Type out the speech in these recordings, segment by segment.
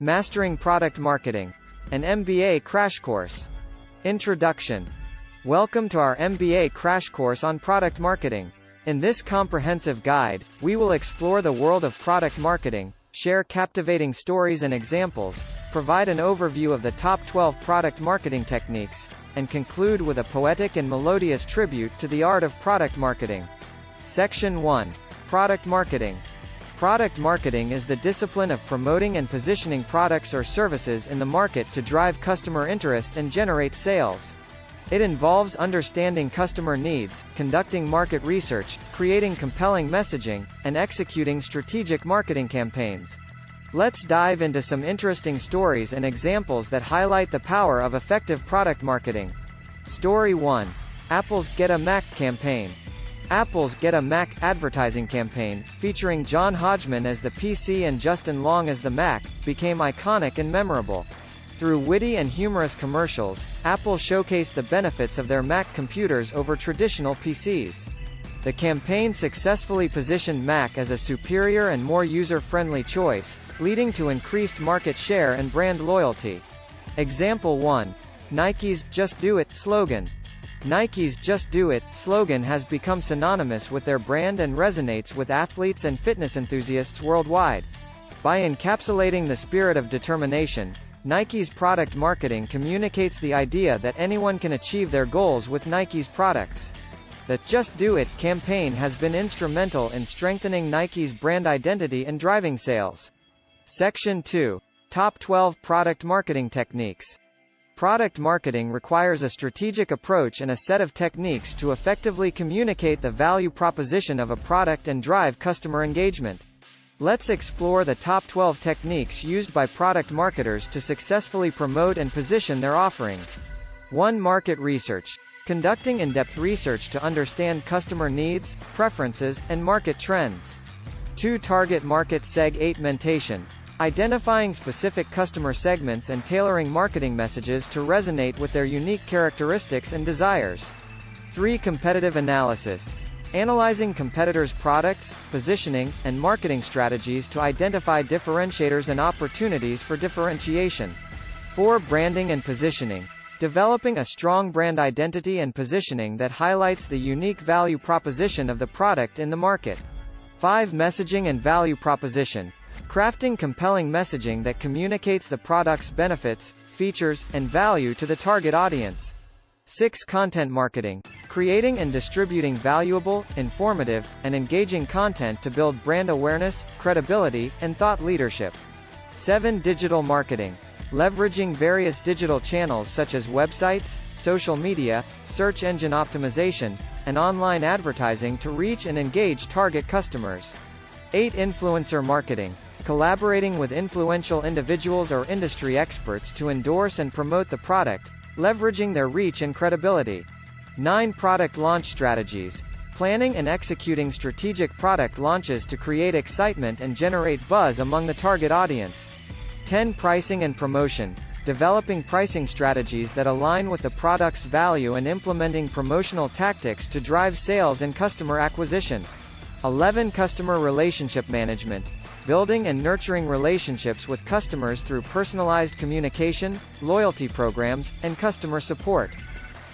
Mastering Product Marketing, an MBA crash course. Introduction. Welcome to our MBA crash course on product marketing. In this comprehensive guide, we will explore the world of product marketing, share captivating stories and examples, provide an overview of the top 12 product marketing techniques, and conclude with a poetic and melodious tribute to the art of product marketing. Section 1. Product Marketing. Product marketing is the discipline of promoting and positioning products or services in the market to drive customer interest and generate sales. It involves understanding customer needs, conducting market research, creating compelling messaging, and executing strategic marketing campaigns. Let's dive into some interesting stories and examples that highlight the power of effective product marketing. Story 1. Apple's Get a Mac campaign. Apple's Get a Mac advertising campaign, featuring John Hodgman as the PC and Justin Long as the Mac, became iconic and memorable. Through witty and humorous commercials, Apple showcased the benefits of their Mac computers over traditional PCs. The campaign successfully positioned Mac as a superior and more user-friendly choice, leading to increased market share and brand loyalty. Example 1. Nike's "Just Do It" slogan. Nike's "Just Do It" slogan has become synonymous with their brand and resonates with athletes and fitness enthusiasts worldwide. By encapsulating the spirit of determination, Nike's product marketing communicates the idea that anyone can achieve their goals with Nike's products. The "Just Do It" campaign has been instrumental in strengthening Nike's brand identity and driving sales. Section 2. Top 12 Product Marketing Techniques. Product marketing requires a strategic approach and a set of techniques to effectively communicate the value proposition of a product and drive customer engagement. Let's explore the top 12 techniques used by product marketers to successfully promote and position their offerings. 1. Market research. Conducting in-depth research to understand customer needs, preferences, and market trends. 2. Target market segmentation. Identifying specific customer segments and tailoring marketing messages to resonate with their unique characteristics and desires. 3. Competitive analysis. Analyzing competitors' products, positioning, and marketing strategies to identify differentiators and opportunities for differentiation. 4. Branding and positioning. Developing a strong brand identity and positioning that highlights the unique value proposition of the product in the market. 5. Messaging and value proposition. Crafting compelling messaging that communicates the product's benefits, features, and value to the target audience. 6. Content marketing. Creating and distributing valuable, informative, and engaging content to build brand awareness, credibility, and thought leadership. 7. Digital marketing. Leveraging various digital channels such as websites, social media, search engine optimization, and online advertising to reach and engage target customers. 8. Influencer marketing. Collaborating with influential individuals or industry experts to endorse and promote the product, leveraging their reach and credibility. 9. Product launch strategies. Planning and executing strategic product launches to create excitement and generate buzz among the target audience. 10. Pricing and promotion. Developing pricing strategies that align with the product's value and implementing promotional tactics to drive sales and customer acquisition. 11. Customer relationship management. Building and nurturing relationships with customers through personalized communication, loyalty programs, and customer support.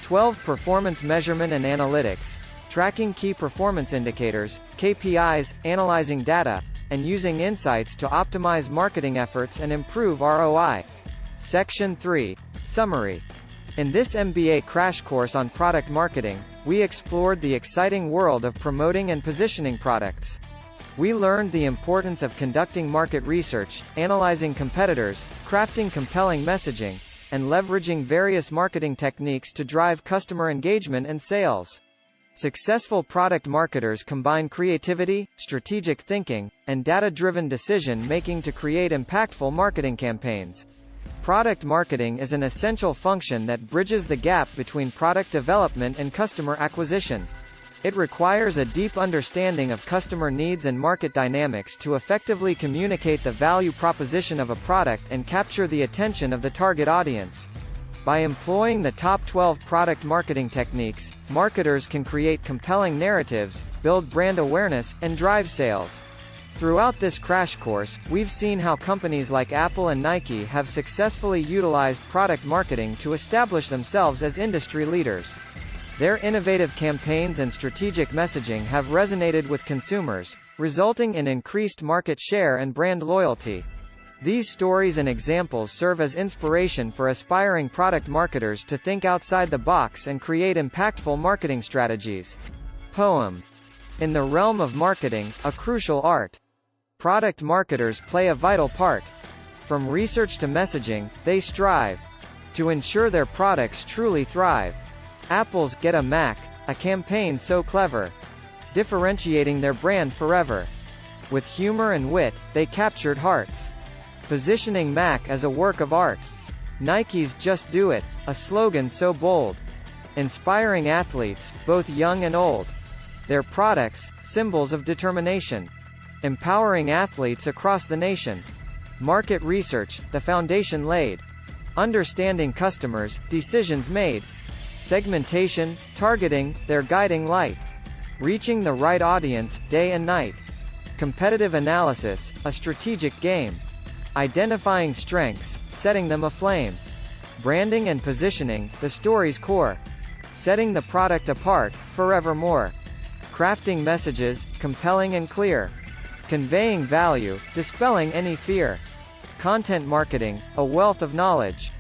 12. Performance measurement and analytics. Tracking key performance indicators, KPIs, analyzing data, and using insights to optimize marketing efforts and improve ROI. Section 3. Summary. In this MBA crash course on product marketing, we explored the exciting world of promoting and positioning products. We learned the importance of conducting market research, analyzing competitors, crafting compelling messaging, and leveraging various marketing techniques to drive customer engagement and sales. Successful product marketers combine creativity, strategic thinking, and data-driven decision-making to create impactful marketing campaigns. Product marketing is an essential function that bridges the gap between product development and customer acquisition. It requires a deep understanding of customer needs and market dynamics to effectively communicate the value proposition of a product and capture the attention of the target audience. By employing the top 12 product marketing techniques, marketers can create compelling narratives, build brand awareness, and drive sales. Throughout this crash course, we've seen how companies like Apple and Nike have successfully utilized product marketing to establish themselves as industry leaders. Their innovative campaigns and strategic messaging have resonated with consumers, resulting in increased market share and brand loyalty. These stories and examples serve as inspiration for aspiring product marketers to think outside the box and create impactful marketing strategies. Poem. In the realm of marketing, a crucial art. Product marketers play a vital part. From research to messaging, they strive to ensure their products truly thrive. Apple's "Get a Mac," a campaign so clever, differentiating their brand forever. With humor and wit, they captured hearts, positioning Mac as a work of art. Nike's "Just Do It," a slogan so bold, inspiring athletes, both young and old. Their products, symbols of determination, empowering athletes across the nation. Market research, the foundation laid, understanding customers, decisions made. Segmentation, targeting, their guiding light, reaching the right audience, day and night. Competitive analysis, a strategic game, identifying strengths, setting them aflame. Branding and positioning, the story's core, setting the product apart, forevermore. Crafting messages, compelling and clear, conveying value, dispelling any fear. Content marketing, a wealth of knowledge,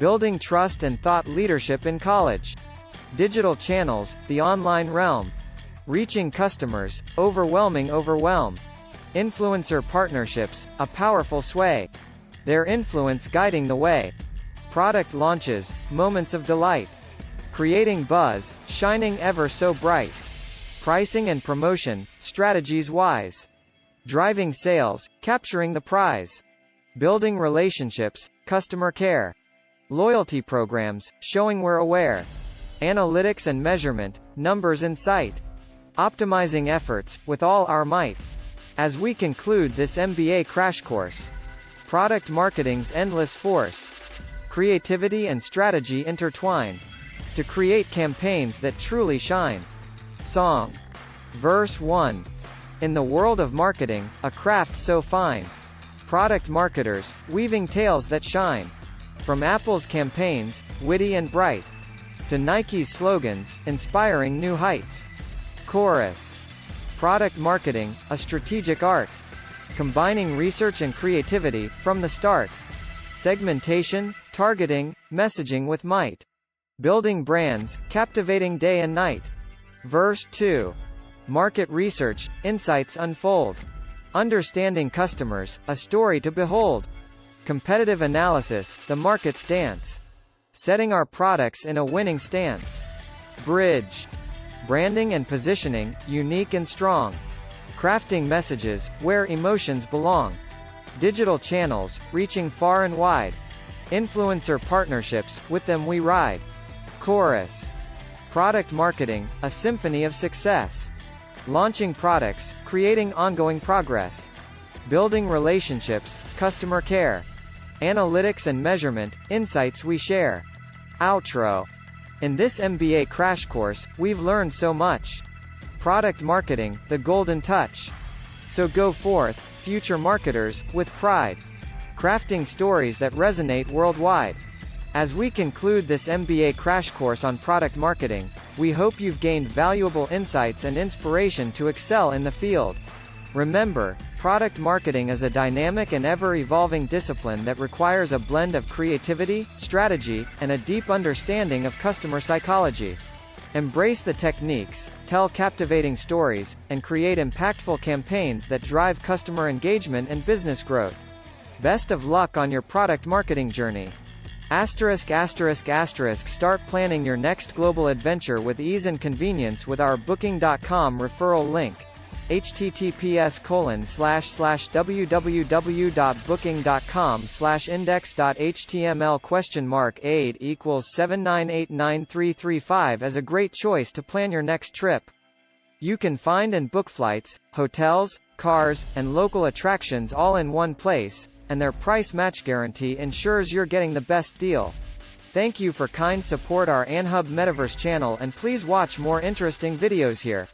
building trust and thought leadership in college. Digital channels, the online realm, reaching customers, overwhelm. Influencer partnerships, a powerful sway, their influence guiding the way. Product launches, moments of delight, creating buzz, shining ever so bright. Pricing and promotion, strategies wise, driving sales, capturing the prize. Building relationships, customer care. Loyalty programs, showing we're aware. Analytics and measurement, numbers in sight. Optimizing efforts, with all our might. As we conclude this MBA crash course, product marketing's endless force, creativity and strategy intertwine, to create campaigns that truly shine. Song. Verse 1. In the world of marketing, a craft so fine. Product marketers, weaving tales that shine. From Apple's campaigns, witty and bright, to Nike's slogans, inspiring new heights. Chorus. Product marketing, a strategic art, combining research and creativity, from the start. Segmentation, targeting, messaging with might. Building brands, captivating day and night. Verse 2. Market research, insights unfold. Understanding customers, a story to behold. Competitive analysis, the market's dance, setting our products in a winning stance. Bridge. Branding and positioning, unique and strong, crafting messages, where emotions belong. Digital channels, reaching far and wide. Influencer partnerships, with them we ride. Chorus. Product marketing, a symphony of success. Launching products, creating ongoing progress. Building relationships, customer care. Analytics and measurement, insights we share. Outro. In this MBA crash course, we've learned so much. Product marketing, the golden touch. So go forth, future marketers, with pride, crafting stories that resonate worldwide. As we conclude this MBA crash course on product marketing, we hope you've gained valuable insights and inspiration to excel in the field. Remember, product marketing is a dynamic and ever-evolving discipline that requires a blend of creativity, strategy, and a deep understanding of customer psychology. Embrace the techniques, tell captivating stories, and create impactful campaigns that drive customer engagement and business growth. Best of luck on your product marketing journey. Start planning your next global adventure with ease and convenience with our Booking.com referral link. https://www.booking.com/index.html?aid equals 7989335 as a great choice to plan your next trip. You can find and book flights, hotels, cars, and local attractions all in one place, and their price match guarantee ensures you're getting the best deal. Thank you for kind support our Anhub Metaverse channel, and please watch more interesting videos here.